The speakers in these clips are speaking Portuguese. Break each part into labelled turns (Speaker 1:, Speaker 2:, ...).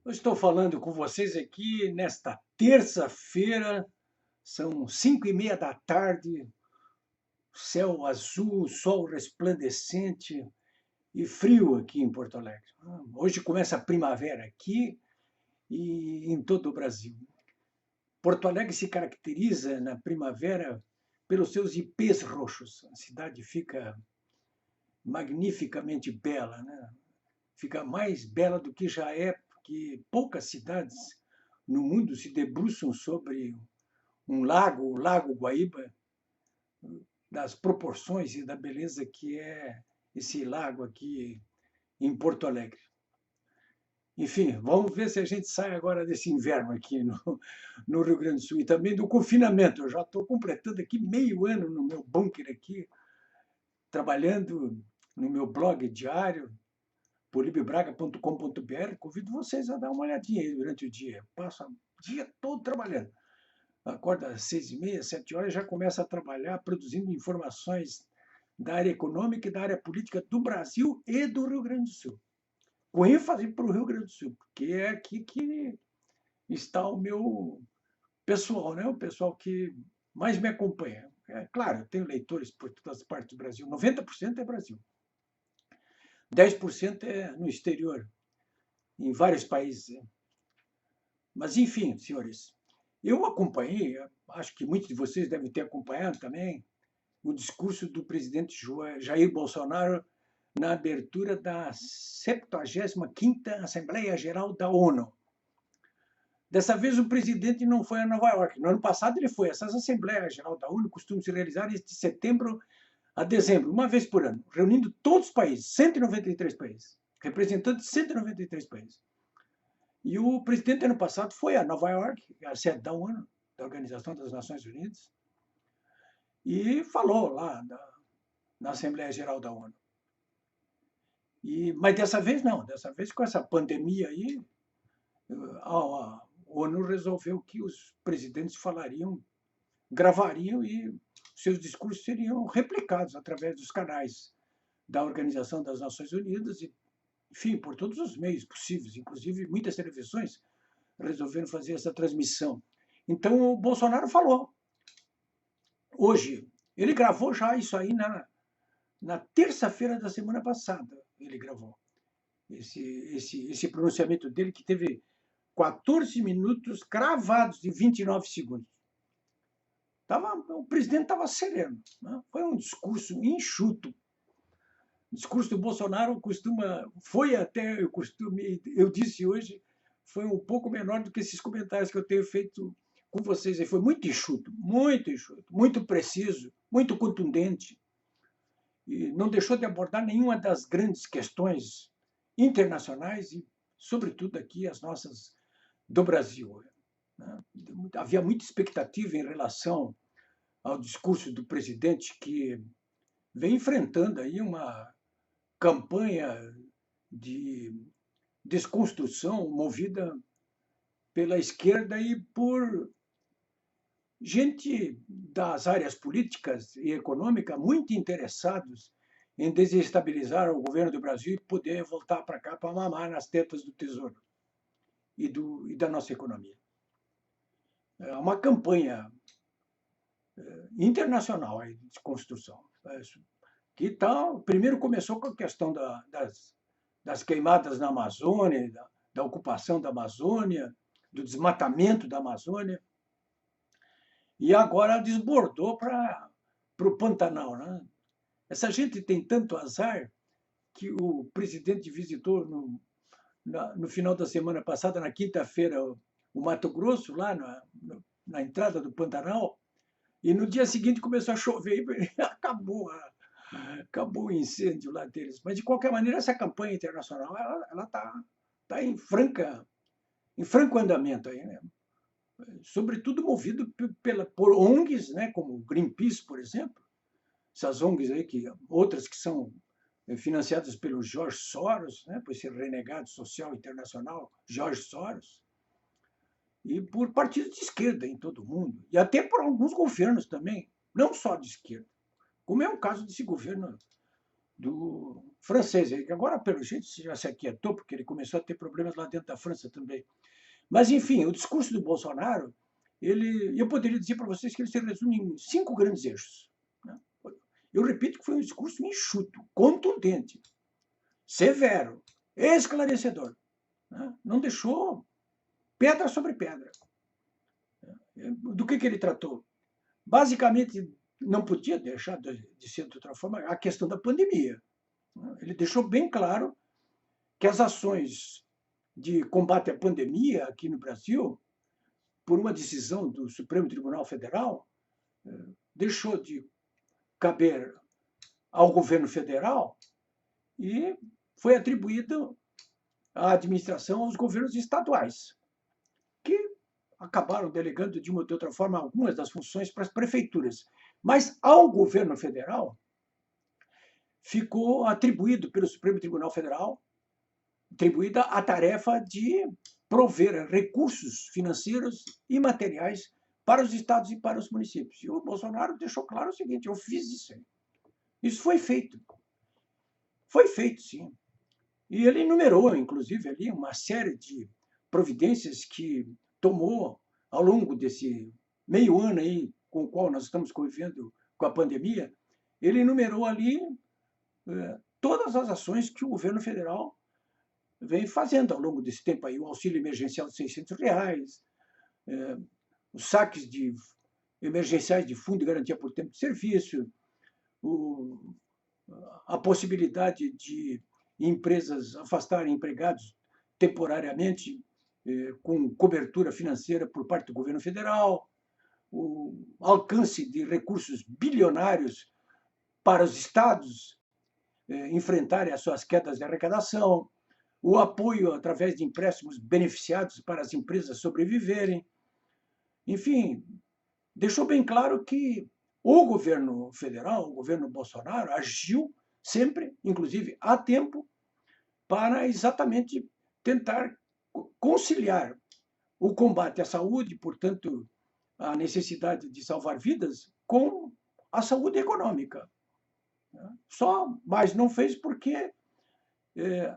Speaker 1: Eu estou falando com vocês aqui nesta terça-feira, são 5:30 da tarde, céu azul, sol resplandecente e frio aqui em Porto Alegre. Hoje começa a primavera aqui e em todo o Brasil. Porto Alegre se caracteriza na primavera pelos seus ipês roxos. A cidade fica magnificamente bela, né? Fica mais bela do que já é, porque poucas cidades no mundo se debruçam sobre um lago, o Lago Guaíba, das proporções e da beleza que é esse lago aqui em Porto Alegre. Enfim, vamos ver se a gente sai agora desse inverno aqui no Rio Grande do Sul e também do confinamento. Eu já estou completando aqui meio ano no meu bunker aqui, trabalhando no meu blog diário, polibbraga.com.br. Convido vocês a dar uma olhadinha aí durante o dia. Passo o dia todo trabalhando. Acorda às 6:30, 7 horas, e já começa a trabalhar produzindo informações da área econômica e da área política do Brasil e do Rio Grande do Sul. Com ênfase para o Rio Grande do Sul, porque é aqui que está o meu pessoal, né? O pessoal que mais me acompanha. É claro, eu tenho leitores por todas as partes do Brasil. 90% é Brasil. 10% é no exterior, em vários países. Mas, enfim, senhores, eu acompanhei, acho que muitos de vocês devem ter acompanhado também, o discurso do presidente Jair Bolsonaro na abertura da 75ª Assembleia Geral da ONU. Dessa vez o presidente não foi a Nova York. No ano passado ele foi. Essas Assembleias Geral da ONU costumam se realizar de setembro a dezembro, uma vez por ano, reunindo todos os países, 193 países, representantes de 193 países. E o presidente, ano passado, foi a Nova York, a sede da ONU, da Organização das Nações Unidas, e falou lá na Assembleia Geral da ONU. Mas dessa vez não, dessa vez com essa pandemia aí, a ONU resolveu que os presidentes falariam, gravariam e seus discursos seriam replicados através dos canais da Organização das Nações Unidas e, enfim, por todos os meios possíveis, inclusive muitas televisões resolveram fazer essa transmissão. Então o Bolsonaro falou hoje, ele gravou já isso aí na terça-feira da semana passada, ele gravou esse pronunciamento dele que teve 14 minutos cravados de 29 segundos. O presidente estava sereno. Né? Foi um discurso enxuto. O discurso do Bolsonaro foi até, eu disse hoje, foi um pouco menor do que esses comentários que eu tenho feito com vocês. Foi muito enxuto, muito preciso, muito contundente. E não deixou de abordar nenhuma das grandes questões internacionais e, sobretudo, aqui as nossas do Brasil. Né? Havia muita expectativa em relação ao discurso do presidente, que vem enfrentando aí uma campanha de desconstrução movida pela esquerda e por gente das áreas políticas e econômicas muito interessados em desestabilizar o governo do Brasil e poder voltar para cá para mamar nas tetas do Tesouro e da nossa economia. É uma campanha internacional de construção. Que tal? Primeiro começou com a questão das queimadas na Amazônia, da ocupação da Amazônia, do desmatamento da Amazônia, e agora desbordou para o Pantanal. Né? Essa gente tem tanto azar que o presidente visitou no final da semana passada, na quinta-feira, o Mato Grosso, lá na entrada do Pantanal, e no dia seguinte começou a chover e acabou o incêndio lá deles. Mas, de qualquer maneira, essa campanha internacional ela tá em franco andamento aí, né? Sobretudo movido por ONGs, né, como o Greenpeace, por exemplo, essas ONGs aí, outras que são financiadas pelo George Soros, né, por esse renegado social internacional, George Soros, e por partidos de esquerda em todo o mundo, e até por alguns governos também, não só de esquerda, como é o caso desse governo francês, que agora, pelo jeito, já se aquietou, porque ele começou a ter problemas lá dentro da França também. Mas, enfim, o discurso do Bolsonaro, eu poderia dizer para vocês que ele se resume em 5 grandes eixos. Né? Eu repito que foi um discurso enxuto, contundente, severo, esclarecedor. Né? Não deixou pedra sobre pedra. Do que ele tratou? Basicamente, não podia deixar de ser de outra forma a questão da pandemia. Ele deixou bem claro que as ações de combate à pandemia aqui no Brasil, por uma decisão do Supremo Tribunal Federal, deixou de caber ao governo federal e foi atribuída a administração aos governos estaduais, que acabaram delegando de uma ou de outra forma algumas das funções para as prefeituras. Mas ao governo federal ficou atribuído pelo Supremo Tribunal Federal, atribuída a tarefa de prover recursos financeiros e materiais para os estados e para os municípios. E o Bolsonaro deixou claro o seguinte: eu fiz isso. Isso foi feito. Foi feito, sim. E ele enumerou, inclusive, ali uma série de providências que tomou ao longo desse meio ano aí com o qual nós estamos convivendo com a pandemia. Ele enumerou ali todas as ações que o governo federal vem fazendo ao longo desse tempo aí, o auxílio emergencial de R$ 600, os saques emergenciais de fundo de garantia por tempo de serviço, a possibilidade de empresas afastarem empregados temporariamente com cobertura financeira por parte do governo federal, o alcance de recursos bilionários para os estados enfrentarem as suas quedas de arrecadação, o apoio através de empréstimos beneficiados para as empresas sobreviverem. Enfim, deixou bem claro que o governo federal, o governo Bolsonaro, agiu sempre, inclusive a tempo, para exatamente tentar conciliar o combate à saúde, portanto, a necessidade de salvar vidas, com a saúde econômica. Só, mas não fez porque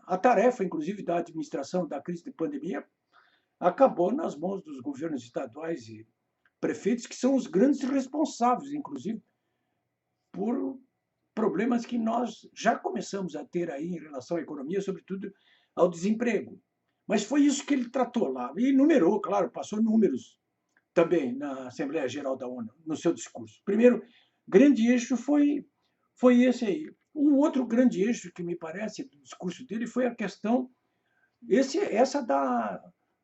Speaker 1: a tarefa, inclusive, da administração da crise de pandemia acabou nas mãos dos governos estaduais e prefeitos, que são os grandes responsáveis, inclusive, por problemas que nós já começamos a ter aí em relação à economia, sobretudo ao desemprego. Mas foi isso que ele tratou lá. E enumerou, claro, passou números também na Assembleia Geral da ONU, no seu discurso. Primeiro grande eixo foi esse aí. O outro grande eixo que me parece do discurso dele foi a questão essa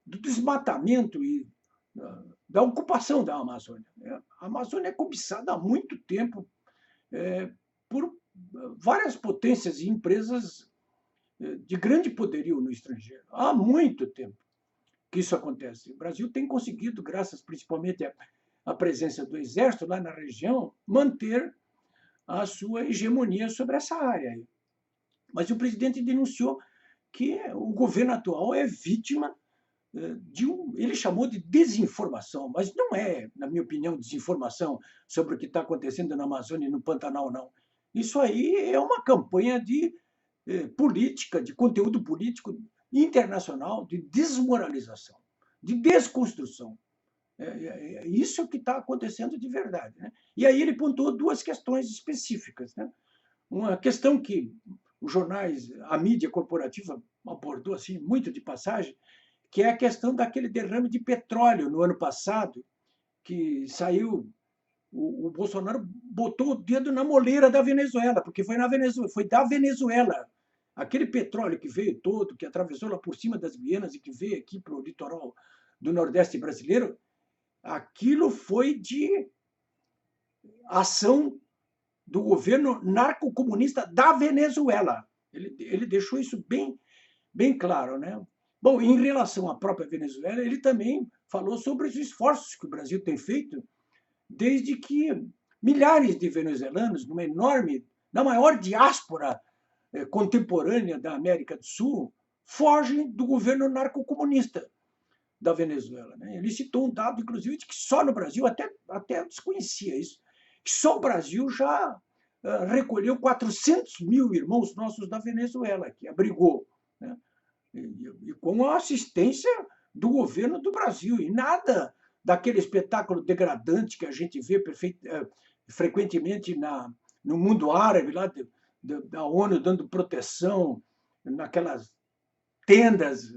Speaker 1: do desmatamento e da ocupação da Amazônia. A Amazônia é cobiçada há muito tempo por várias potências e empresas de grande poderio no estrangeiro. Há muito tempo que isso acontece. O Brasil tem conseguido, graças principalmente à presença do Exército lá na região, manter a sua hegemonia sobre essa área. Mas o presidente denunciou que o governo atual é vítima ele chamou de desinformação, mas não é, na minha opinião, desinformação sobre o que está acontecendo na Amazônia e no Pantanal, não. Isso aí é uma campanha de política, de conteúdo político internacional, de desmoralização, de desconstrução. É isso que está acontecendo de verdade. Né? E aí ele pontuou duas questões específicas. Né? Uma questão que os jornais, a mídia corporativa abordou assim, muito de passagem, que é a questão daquele derrame de petróleo no ano passado, que saiu, o Bolsonaro botou o dedo na moleira da Venezuela, porque foi da Venezuela. Aquele petróleo que veio todo, que atravessou lá por cima das Guianas e que veio aqui para o litoral do Nordeste brasileiro, aquilo foi de ação do governo narcocomunista da Venezuela. Ele deixou isso bem claro, né? Bom, em relação à própria Venezuela, ele também falou sobre os esforços que o Brasil tem feito desde que milhares de venezuelanos, na maior diáspora contemporânea da América do Sul, fogem do governo narcocomunista da Venezuela. Né? Ele citou um dado, inclusive, de que só no Brasil, até desconhecia isso, que só o Brasil já recolheu 400 mil irmãos nossos da Venezuela, que abrigou, né? E com a assistência do governo do Brasil, e nada daquele espetáculo degradante que a gente vê frequentemente no mundo árabe, lá da ONU dando proteção naquelas tendas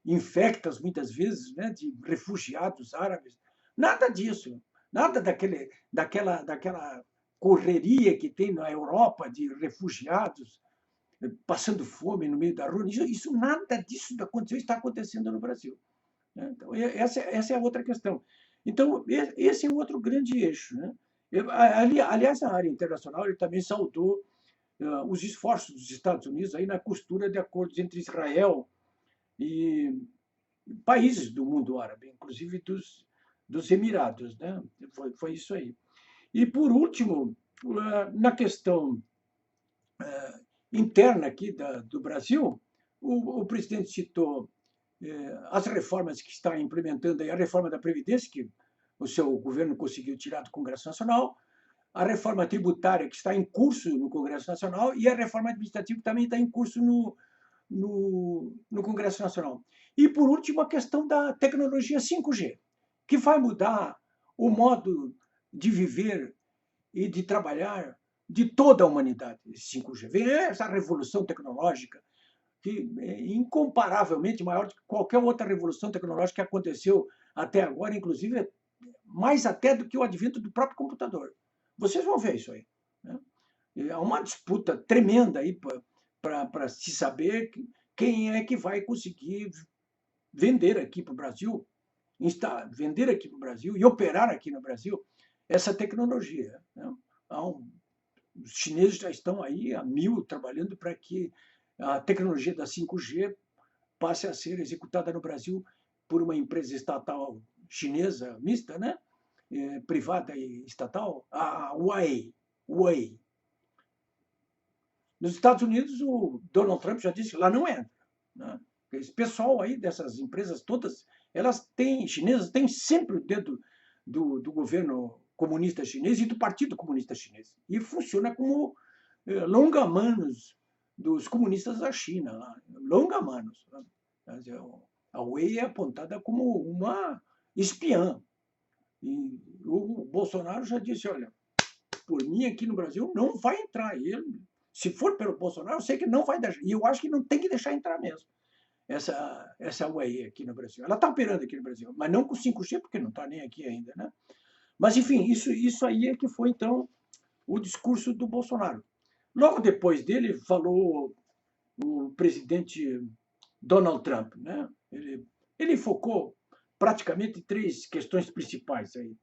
Speaker 1: infectas, muitas vezes, né, de refugiados árabes. Nada disso, nada daquela correria que tem na Europa de refugiados passando fome no meio da rua. Nada disso aconteceu, está acontecendo no Brasil, né? Então, essa é a outra questão. Então, esse é um outro grande eixo, né? Aliás, na área internacional, ele também saudou os esforços dos Estados Unidos aí na costura de acordos entre Israel e países do mundo árabe, inclusive dos Emirados, né? Foi isso aí. E, por último, na questão interna aqui do Brasil, o presidente citou as reformas que está implementando, aí, a reforma da Previdência, que o seu governo conseguiu tirar do Congresso Nacional, a reforma tributária que está em curso no Congresso Nacional e a reforma administrativa que também está em curso no Congresso Nacional. E, por último, a questão da tecnologia 5G, que vai mudar o modo de viver e de trabalhar de toda a humanidade. 5G vem essa revolução tecnológica que é incomparavelmente maior do que qualquer outra revolução tecnológica que aconteceu até agora, inclusive mais até do que o advento do próprio computador. Vocês vão ver isso aí, né? Há uma disputa tremenda aí para se saber quem é que vai conseguir vender aqui para o Brasil, vender aqui para o Brasil e operar aqui no Brasil essa tecnologia, né? Os chineses já estão aí há mil trabalhando para que a tecnologia da 5G passe a ser executada no Brasil por uma empresa estatal chinesa mista, né? Privada e estatal, a Huawei. Nos Estados Unidos, o Donald Trump já disse que lá não entra, né? Esse pessoal aí dessas empresas todas, chinesas têm sempre o dedo do governo comunista chinês e do Partido Comunista Chinês. E funciona como longa-manos dos comunistas da China, longa-manos. A Huawei é apontada como uma espiã. E o Bolsonaro já disse, olha, por mim aqui no Brasil não vai entrar. Se for pelo Bolsonaro, eu sei que não vai deixar. E eu acho que não tem que deixar entrar mesmo essa Huawei aqui no Brasil. Ela está operando aqui no Brasil, mas não com 5G, porque não está nem aqui ainda, né? Mas, enfim, isso aí é que foi, então, o discurso do Bolsonaro. Logo depois dele, falou o presidente Donald Trump, né? Ele focou praticamente em três questões principais aí.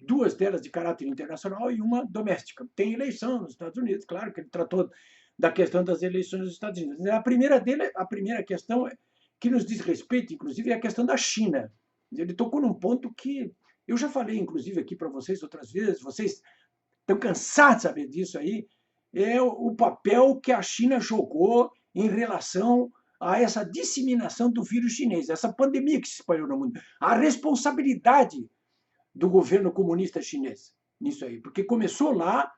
Speaker 1: Duas delas de caráter internacional e uma doméstica. Tem eleição nos Estados Unidos, claro que ele tratou da questão das eleições nos Estados Unidos. A primeira questão que nos diz respeito, inclusive, é a questão da China. Ele tocou num ponto que eu já falei, inclusive, aqui para vocês outras vezes, vocês estão cansados de saber disso aí, é o papel que a China jogou em relação a essa disseminação do vírus chinês, essa pandemia que se espalhou no mundo. A responsabilidade do governo comunista chinês nisso aí, porque começou lá,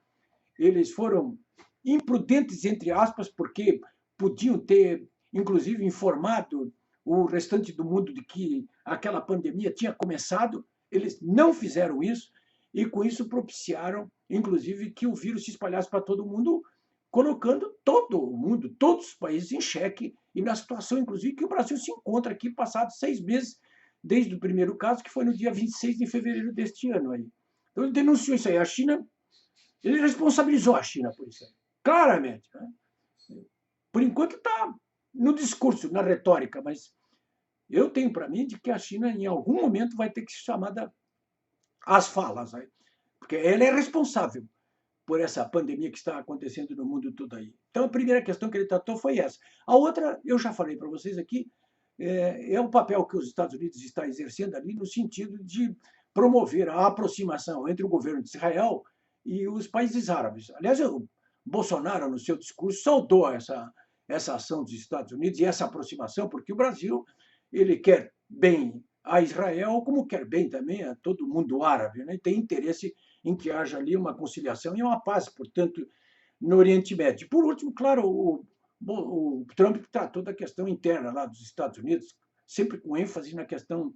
Speaker 1: eles foram imprudentes, entre aspas, porque podiam ter, inclusive, informado o restante do mundo de que aquela pandemia tinha começado, eles não fizeram isso, e com isso propiciaram, inclusive, que o vírus se espalhasse para todo mundo, colocando todo o mundo, todos os países em xeque, e na situação, inclusive, que o Brasil se encontra aqui, passados 6 meses, desde o primeiro caso, que foi no dia 26 de fevereiro deste ano. Aí. Então, ele denunciou isso aí. A China, ele responsabilizou a China por isso aí, claramente. Né? Por enquanto está no discurso, na retórica, mas eu tenho para mim de que a China, em algum momento, vai ter que ser chamada às falas, aí, porque ela é responsável por essa pandemia que está acontecendo no mundo todo aí. Então, a primeira questão que ele tratou foi essa. A outra, eu já falei para vocês aqui, é o papel que os Estados Unidos está exercendo ali no sentido de promover a aproximação entre o governo de Israel e os países árabes. Aliás, o Bolsonaro, no seu discurso, saudou essa ação dos Estados Unidos e essa aproximação, porque o Brasil ele quer bem a Israel, como quer bem também a todo o mundo árabe, né? Tem interesse em que haja ali uma conciliação e uma paz, portanto, no Oriente Médio. Por último, claro, o Trump tratou da questão interna lá dos Estados Unidos, sempre com ênfase na questão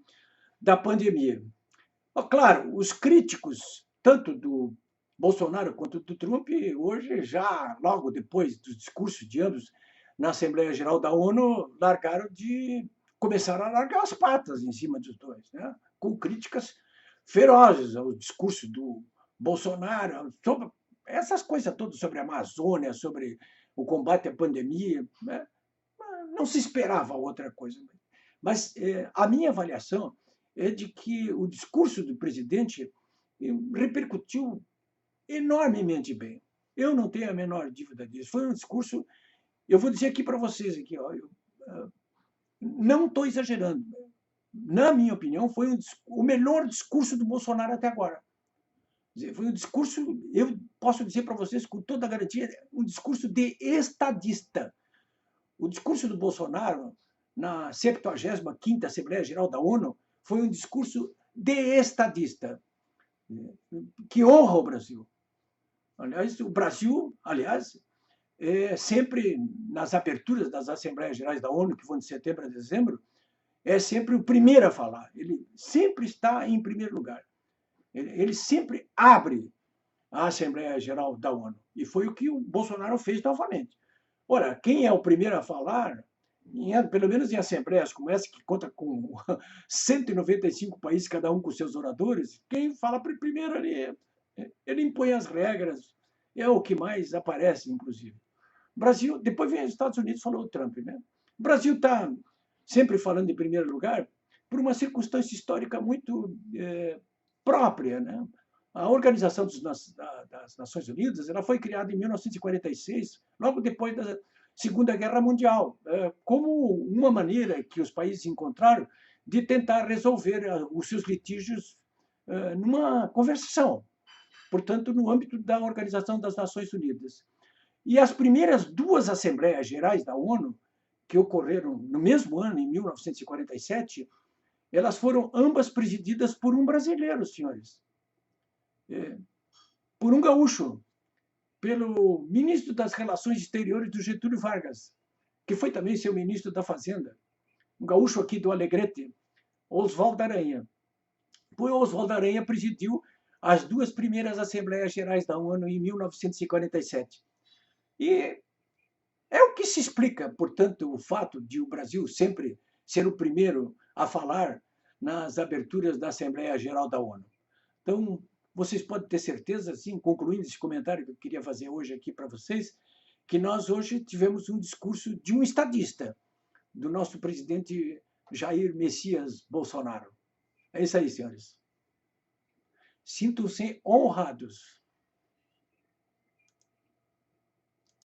Speaker 1: da pandemia. Claro, os críticos, tanto do Bolsonaro quanto do Trump, hoje, já logo depois dos discursos de ambos na Assembleia Geral da ONU, começaram a largar as patas em cima dos dois, né? Com críticas ferozes ao discurso do Bolsonaro, sobre essas coisas todas sobre a Amazônia, sobre o combate à pandemia, né? Não se esperava outra coisa. Mas a minha avaliação é de que o discurso do presidente repercutiu enormemente bem. Eu não tenho a menor dúvida disso. Foi um discurso, eu vou dizer aqui para vocês, aqui, ó, não estou exagerando. Na minha opinião, foi o melhor discurso do Bolsonaro até agora. Foi um discurso, eu posso dizer para vocês com toda a garantia, um discurso de estadista. O discurso do Bolsonaro na 75ª Assembleia Geral da ONU foi um discurso de estadista, que honra o Brasil. Aliás, o Brasil, sempre nas aberturas das Assembleias Gerais da ONU, que vão de setembro a dezembro, é sempre o primeiro a falar. Ele sempre está em primeiro lugar. Ele sempre abre a Assembleia Geral da ONU. E foi o que o Bolsonaro fez novamente. Ora, quem é o primeiro a falar, pelo menos em assembleias como essa, que conta com 195 países, cada um com seus oradores, quem fala primeiro ali, ele impõe as regras, é o que mais aparece, inclusive. Brasil, depois vem os Estados Unidos, falou o Trump, né? O Brasil está sempre falando em primeiro lugar por uma circunstância histórica muito própria, né? A Organização das Nações Unidas, ela foi criada em 1946, logo depois da Segunda Guerra Mundial, como uma maneira que os países encontraram de tentar resolver os seus litígios numa conversação, portanto, no âmbito da Organização das Nações Unidas. E as primeiras duas Assembleias Gerais da ONU, que ocorreram no mesmo ano, em 1947, elas foram ambas presididas por um brasileiro, senhores. Por um gaúcho, pelo ministro das Relações Exteriores do Getúlio Vargas, que foi também seu ministro da Fazenda, um gaúcho aqui do Alegrete, Oswaldo Aranha. O Oswaldo Aranha presidiu as duas primeiras Assembleias Gerais da ONU em 1947. E é o que se explica, portanto, o fato de o Brasil sempre ser o primeiro a falar nas aberturas da Assembleia Geral da ONU. Então, vocês podem ter certeza, assim, concluindo esse comentário que eu queria fazer hoje aqui para vocês, que nós hoje tivemos um discurso de um estadista, do nosso presidente Jair Messias Bolsonaro. É isso aí, senhores. Sintam-se honrados.